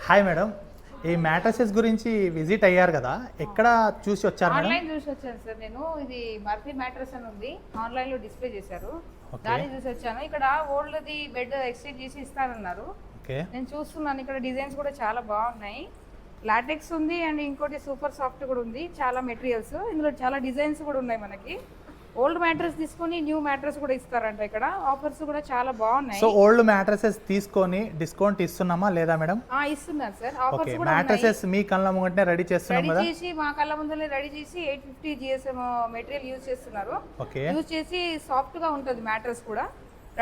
Hi madam, ఈ mattresses గురించి visit అయ్యారు కదా, ఎక్కడ చూసి వచ్చారు మేడం? ఆన్లైన్ చూసి వచ్చాను సార్. నేను ఇది మర్ఫీ మ్యాట్రస్ అని ఉంది, ఆన్లైన్ లో డిస్ప్లే చేశారు, దాన్ని చూసి వచ్చాను. ఇక్కడ ఓల్డ్ ది బెడ్ ఎక్స్చేంజ్ చేసి ఇస్తారన్నారు. నేను చూస్తున్నాను, ఇక్కడ డిజైన్స్ కూడా చాలా బాగున్నాయి. లాటెక్స్ ఉంది అండ్ ఇంకోటి సూపర్ సాఫ్ట్ కూడా ఉంది. చాలా మెటీరియల్స్, ఇందులో చాలా డిజైన్స్ కూడా ఉన్నాయి. మనకి ఓల్డ్ మ్యాట్రస్ తీసుకొని న్యూ మ్యాట్రస్ కూడా ఇస్తారంట. ఇక్కడ ఆఫర్స్ కూడా చాలా బాగున్నాయి. సో ఓల్డ్ మ్యాట్రసెస్ తీసుకొని డిస్కౌంట్ ఇస్తున్నామా లేదా మేడం? ఇస్తున్నారు సార్. ఆఫర్స్ కూడా మ్యాట్రసెస్ మీ కళ్ళ ముంగటే రెడీ చేస్తున్నాం కదా, చేసి మా కళ్ళ ముందరే రెడీ చేసి 850 GSM మెటీరియల్ యూజ్ చేస్తున్నారు. యూజ్ చేసి సాఫ్ట్ గా ఉంటుంది మ్యాట్రస్ కూడా,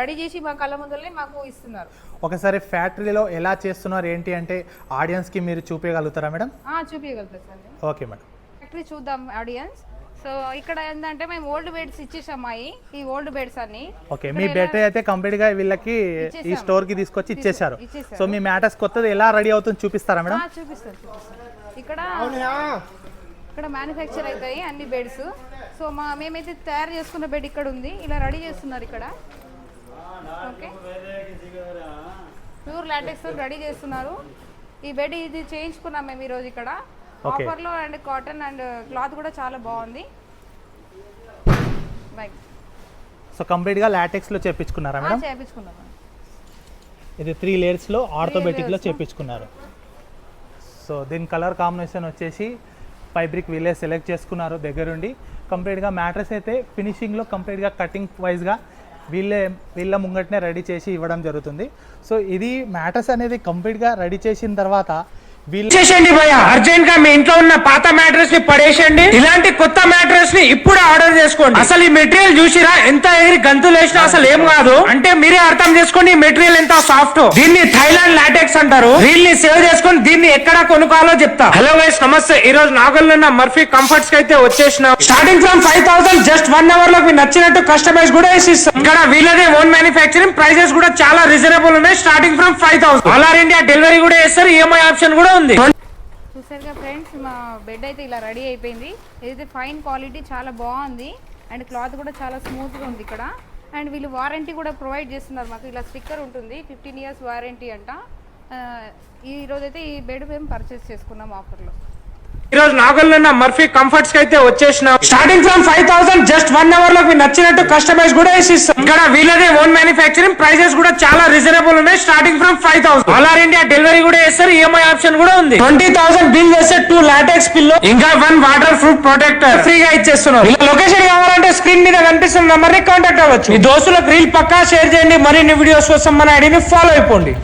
రెడీ చేసి మా కళ్ళ ముందరే మాకు ఇస్తున్నారు. ఒకసారి ఫ్యాక్టరీలో ఎలా చేస్తున్నారు ఏంటి అంటే ఆడియన్స్ కి మీరు చూపించగలుగుతారా మేడం? చూపించగలుగుతారు సార్. ఓకే మేడం, ఫ్యాక్టరీ చూద్దాం ఆడియన్స్. సో ఇక్కడ ఏంటంటే మేము ఓల్డ్ బెడ్స్ ఇచ్చేసామాయి, ఈ ఓల్డ్ బెడ్స్ అన్ని. ఓకే, మీ బెడ్ అయితే కంప్లీట్ గా వీళ్ళకి ఈ స్టోర్ కి తీసుకొచ్చి ఇచ్చేసారు. సో మీ మ్యాటర్స్ కొత్తది ఎలా రెడీ అవుతుంది చూపిస్తారా మేడం? చూపిస్తారు. ఇక్కడ మ్యానుఫ్యాక్చర్ అవుతాయి అన్ని బెడ్స్. సో మేమైతే తయారు చేసుకున్న బెడ్ ఇక్కడ ఉంది, ఇలా రెడీ చేస్తున్నారు ఇక్కడ. ఓకే, ప్యూర్ లాటెక్స్ రెడీ చేస్తున్నారు. ఈ బెడ్ ఇది చేయించుకున్నాం మేము ఈరోజు ఇక్కడ ఆఫర్ లో. అండ్ కాటన్ అండ్ క్లాత్ కూడా చాలా బాగుంది. సో కంప్లీట్ గా లాటెక్స్ లో చేపించుకున్నారా మేడం? చేపించుకున్నాం. ఇది 3 లేయర్స్ లో ఆర్థోబెటిక్ లో చేపించుకున్నారు. సో దీని కలర్ కాంబినేషన్ వచ్చేసి ఫైబ్రిక్ వీళ్ళే సెలెక్ట్ చేసుకున్నారు దగ్గరుండి. కంప్లీట్ గా మ్యాట్రస్ అయితే ఫినిషింగ్ లో కంప్లీట్ గా కటింగ్ వైజ్ గా వీళ్ళ ముంగటనే రెడీ చేసి ఇవ్వడం జరుగుతుంది. సో ఇది మ్యాట్రస్ అనేది కంప్లీట్ గా రెడీ చేసిన తర్వాత చేసేయండి భయ్యా, అర్జెంట్ గా మీ ఇంట్లో ఉన్న పాత మ్యాట్రస్ ని పడేసేయండి. ఇలాంటి కొత్త మ్యాట్రస్ ని ఇప్పుడు ఆర్డర్ చేసుకోండి. అసలు ఈ మెటీరియల్ చూసిరా, ఎంత ఎగిరి గంతులు వేసినా అసలు ఏం కాదు. అంటే మీరే అర్థం చేసుకోండి ఈ మెటీరియల్ ఎంత సాఫ్ట్. దీన్ని థైలాండ్ లాటెక్స్ అంటారు. దీన్ని సేవ్ చేసుకొని దీన్ని ఎక్కడ కొనుక్కోవాలో చెప్తా. హలో గైస్, నమస్తే. ఈ రోజు నాగల్లో ఉన్న మర్ఫీ కంఫర్ట్స్ కి అయితే వచ్చేసిన. స్టార్టింగ్ ఫ్రమ్ 5000 జస్ట్ 1 అవర్ లో మీకు నచ్చినట్టు కస్టమైజ్ కూడా వేసిస్తాం. ఇక్కడ వీళ్ళదే ఓన్ మ్యానుఫ్యాక్చరింగ్, ప్రైజెస్ కూడా చాలా రీజనబుల్ ఉన్నాయి. Starting from 5000. All over India delivery కూడా చేస్తారు, ఈఎంఐ ఆప్షన్ కూడా ఉంది. చూసారుగా ఫ్రెండ్స్, మా బెడ్ అయితే ఇలా రెడీ అయిపోయింది. ఇదైతే ఫైన్ క్వాలిటీ, చాలా బాగుంది. అండ్ క్లాత్ కూడా చాలా స్మూత్గా ఉంది ఇక్కడ. అండ్ వీళ్ళు వారంటీ కూడా ప్రొవైడ్ చేస్తున్నారు మాకు. ఇలా స్టిక్కర్ ఉంటుంది, 15 years వారంటీ అంట. ఈ రోజైతే ఈ బెడ్ మేము పర్చేస్ చేసుకున్నాం ఆఫర్లో. ఈ రోజు నాగల్లో ఉన్న మర్ఫీ కంఫర్ట్స్ కి అయితే వచ్చేసిన. స్టార్టింగ్ ఫ్రమ్ 5000 జస్ట్ 1 అవర్ లో మీకు నచ్చినట్టు కస్టమైజ్ కూడా వేసిస్తాం. ఇక్కడ వీళ్ళదే ఓన్ మ్యానుఫ్యాక్చరింగ్, ప్రైజెస్ కూడా చాలా రీజనబుల్ ఉన్నాయి. Starting from 5000. All over India delivery కూడా చేస్తారు, ఈఎంఐ ఆప్షన్ కూడా ఉంది. 20,000 బిల్ చేస్తే 2 లాటెక్స్ పిల్లో ఇంకా 1 వాటర్ ప్రూఫ్ ప్రొటెక్టర్ ఫ్రీగా ఇచ్చేస్తున్నారు. ఇలా లొకేషన్ కావాలంటే స్క్రీన్ మీద కనిపిస్తున్న నంబర్ ని కాంటాక్ట్ అవ్వచ్చు. మీ దోస్తులకు రీల్ పక్కా షేర్ చేయండి. మరిన్ని వీడియోస్ కోసం మన ఐడిని ఫాలో అయిపోండి.